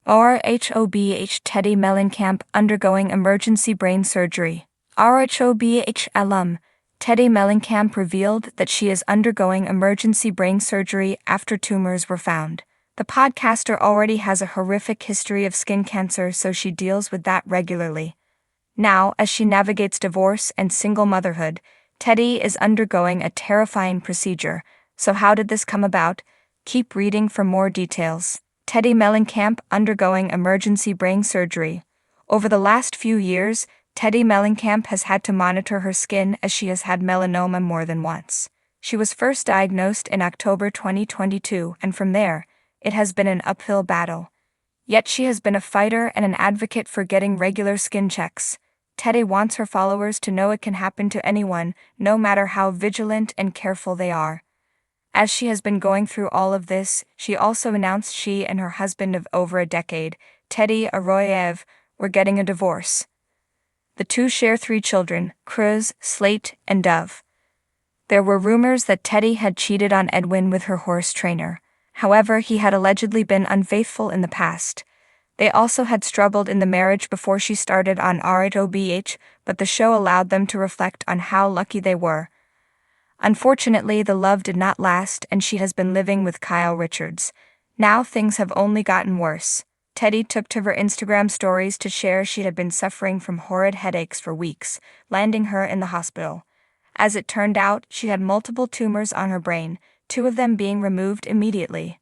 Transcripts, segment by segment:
RHOBH Teddi Mellencamp undergoing emergency brain surgery. RHOBH alum Teddi Mellencamp revealed that she is undergoing emergency brain surgery after tumors were found. The podcaster already has a horrific history of skin cancer, so she deals with that regularly. Now, as she navigates divorce and single motherhood, Teddi is undergoing a terrifying procedure. So how did this come about? Keep reading for more details. Teddi Mellencamp undergoing emergency brain surgery. Over the last few years, Teddi Mellencamp has had to monitor her skin as she has had melanoma more than once. She was first diagnosed in October 2022, and from there, it has been an uphill battle. Yet she has been a fighter and an advocate for getting regular skin checks. Teddi wants her followers to know it can happen to anyone, no matter how vigilant and careful they are. As she has been going through all of this, she also announced she and her husband of over a decade, Teddy Arroyev, were getting a divorce. The two share 3 children, Cruz, Slate, and Dove. There were rumors that Teddi had cheated on Edwin with her horse trainer. However, he had allegedly been unfaithful in the past. They also had struggled in the marriage before she started on RHOBH, but the show allowed them to reflect on how lucky they were. Unfortunately, the love did not last, and she has been living with Kyle Richards. Now things have only gotten worse. Teddi took to her Instagram stories to share she had been suffering from horrid headaches for weeks, landing her in the hospital. As it turned out, she had multiple tumors on her brain, 2 of them being removed immediately.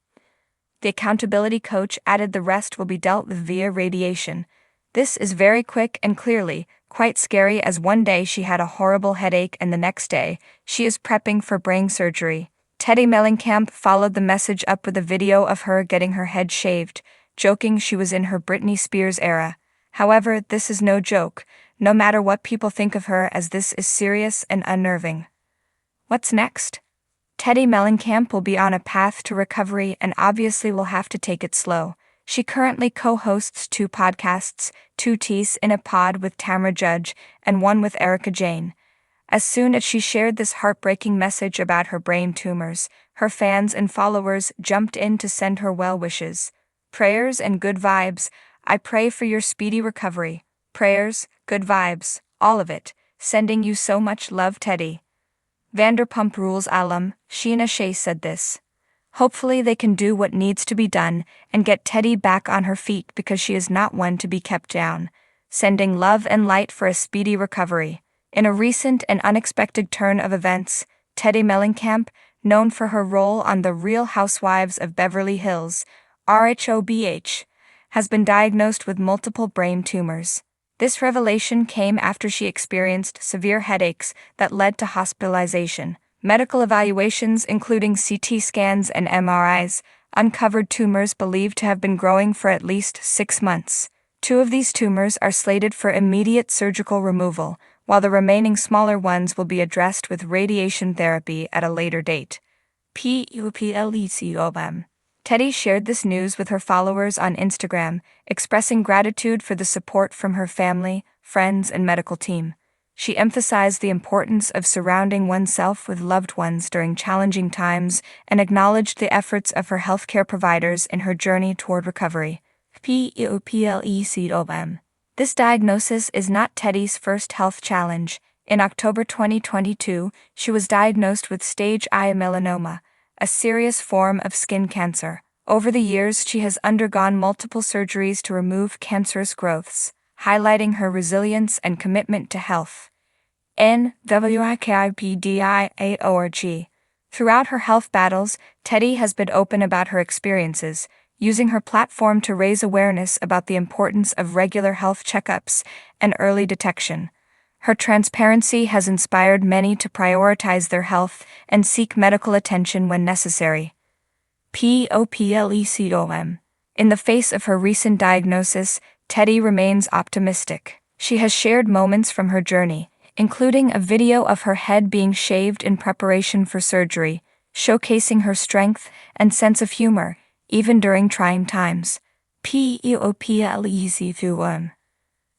The accountability coach added the rest will be dealt with via radiation. This is very quick and clearly quite scary, as one day she had a horrible headache and the next day, she is prepping for brain surgery. Teddi Mellencamp followed the message up with a video of her getting her head shaved, joking she was in her Britney Spears era. However, this is no joke, no matter what people think of her, as this is serious and unnerving. What's next? Teddi Mellencamp will be on a path to recovery and obviously will have to take it slow. She currently co-hosts 2 podcasts, 2 Teas in a Pod with Tamra Judge and 1 with Erica Jane. As soon as she shared this heartbreaking message about her brain tumors, her fans and followers jumped in to send her well wishes. Prayers and good vibes. I pray for your speedy recovery. Prayers, good vibes, all of it. Sending you so much love, Teddi. Vanderpump Rules alum, Sheena Shea said this. Hopefully they can do what needs to be done and get Teddi back on her feet, because she is not one to be kept down. Sending love and light for a speedy recovery. In a recent and unexpected turn of events, Teddi Mellencamp, known for her role on The Real Housewives of Beverly Hills, RHOBH, has been diagnosed with multiple brain tumors. This revelation came after she experienced severe headaches that led to hospitalization. Medical evaluations, including CT scans and MRIs, uncovered tumors believed to have been growing for at least 6 months. 2 of these tumors are slated for immediate surgical removal, while the remaining smaller ones will be addressed with radiation therapy at a later date. PUPLECOM. Teddi shared this news with her followers on Instagram, expressing gratitude for the support from her family, friends, and medical team. She emphasized the importance of surrounding oneself with loved ones during challenging times and acknowledged the efforts of her healthcare providers in her journey toward recovery. PUPLECOM. This diagnosis is not Teddi's first health challenge. In October 2022, she was diagnosed with stage I melanoma, a serious form of skin cancer. Over the years, she has undergone multiple surgeries to remove cancerous growths, highlighting her resilience and commitment to health. NWIKIPDIA.org. Throughout her health battles, Teddi has been open about her experiences, using her platform to raise awareness about the importance of regular health checkups and early detection. Her transparency has inspired many to prioritize their health and seek medical attention when necessary. POPLECOM. In the face of her recent diagnosis, Teddi remains optimistic. She has shared moments from her journey, including a video of her head being shaved in preparation for surgery, showcasing her strength and sense of humor, even during trying times. POPLECOM.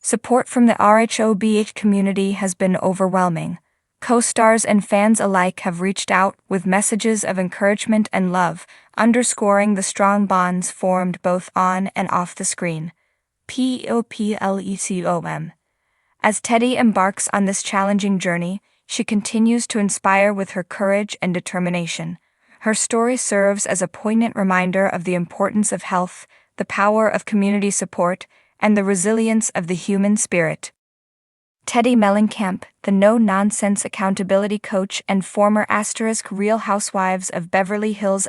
Support from the RHOBH community has been overwhelming. Co-stars and fans alike have reached out with messages of encouragement and love, underscoring the strong bonds formed both on and off the screen. Poplecom. As Teddi embarks on this challenging journey, she continues to inspire with her courage and determination. Her story serves as a poignant reminder of the importance of health, the power of community support, and the resilience of the human spirit. Teddi Mellencamp, the no-nonsense accountability coach and former Real Housewives of Beverly Hills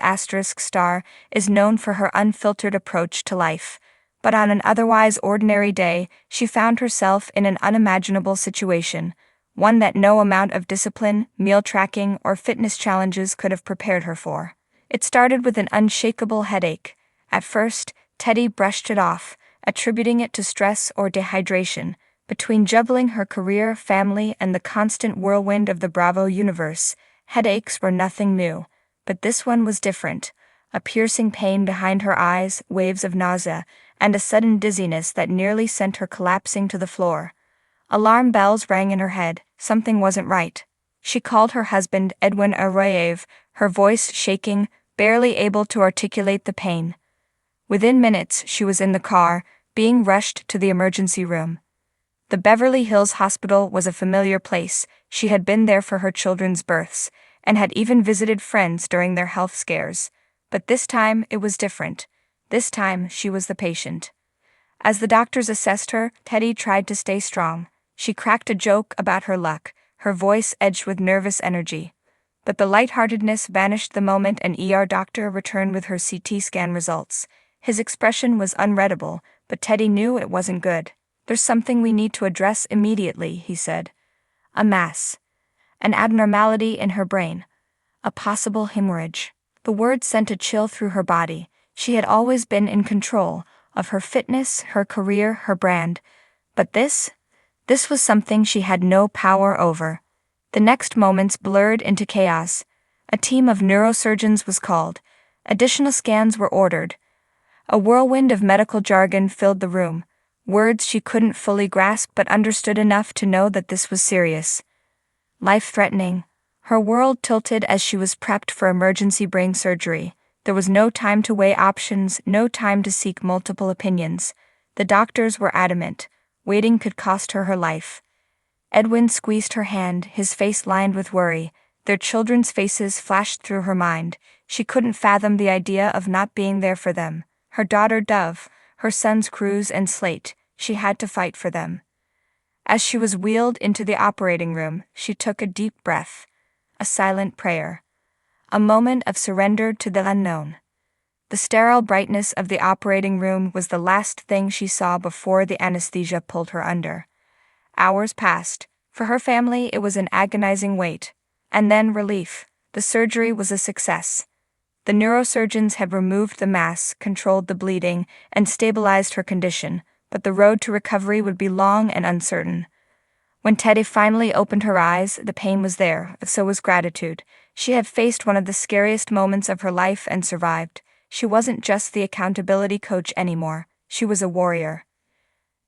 star, is known for her unfiltered approach to life. But on an otherwise ordinary day, she found herself in an unimaginable situation, one that no amount of discipline, meal tracking, or fitness challenges could have prepared her for. It started with an unshakable headache. At first, Teddi brushed it off, attributing it to stress or dehydration. Between juggling her career, family, and the constant whirlwind of the Bravo universe, headaches were nothing new. But this one was different. A piercing pain behind her eyes, waves of nausea, and a sudden dizziness that nearly sent her collapsing to the floor. Alarm bells rang in her head. Something wasn't right. She called her husband, Edwin Arroyev, her voice shaking, barely able to articulate the pain. Within minutes, she was in the car, being rushed to the emergency room. The Beverly Hills Hospital was a familiar place. She had been there for her children's births, and had even visited friends during their health scares. But this time, it was different. This time, she was the patient. As the doctors assessed her, Teddi tried to stay strong. She cracked a joke about her luck, her voice edged with nervous energy. But the lightheartedness vanished the moment an ER doctor returned with her CT scan results. His expression was unreadable, but Teddi knew it wasn't good. "There's something we need to address immediately," he said. "A mass. An abnormality in her brain. A possible hemorrhage." The word sent a chill through her body. She had always been in control of her fitness, her career, her brand. But this was something she had no power over. The next moments blurred into chaos. A team of neurosurgeons was called. Additional scans were ordered. A whirlwind of medical jargon filled the room. Words she couldn't fully grasp but understood enough to know that this was serious. Life-threatening. Her world tilted as she was prepped for emergency brain surgery. There was no time to weigh options, no time to seek multiple opinions. The doctors were adamant. Waiting could cost her her life. Edwin squeezed her hand, his face lined with worry. Their children's faces flashed through her mind. She couldn't fathom the idea of not being there for them. Her daughter Dove, her sons Cruz and Slate, she had to fight for them. As she was wheeled into the operating room, she took a deep breath. A silent prayer. A moment of surrender to the unknown. The sterile brightness of the operating room was the last thing she saw before the anesthesia pulled her under. Hours passed. For her family, it was an agonizing wait. And then relief. The surgery was a success. The neurosurgeons had removed the mass, controlled the bleeding, and stabilized her condition, but the road to recovery would be long and uncertain. When Teddi finally opened her eyes, the pain was there, so was gratitude. She had faced one of the scariest moments of her life and survived. She wasn't just the accountability coach anymore, she was a warrior.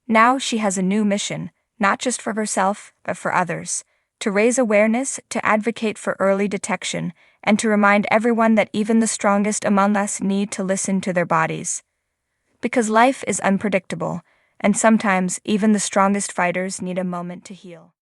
Now she has a new mission, not just for herself, but for others. To raise awareness, to advocate for early detection, and to remind everyone that even the strongest among us need to listen to their bodies. Because life is unpredictable, and sometimes even the strongest fighters need a moment to heal.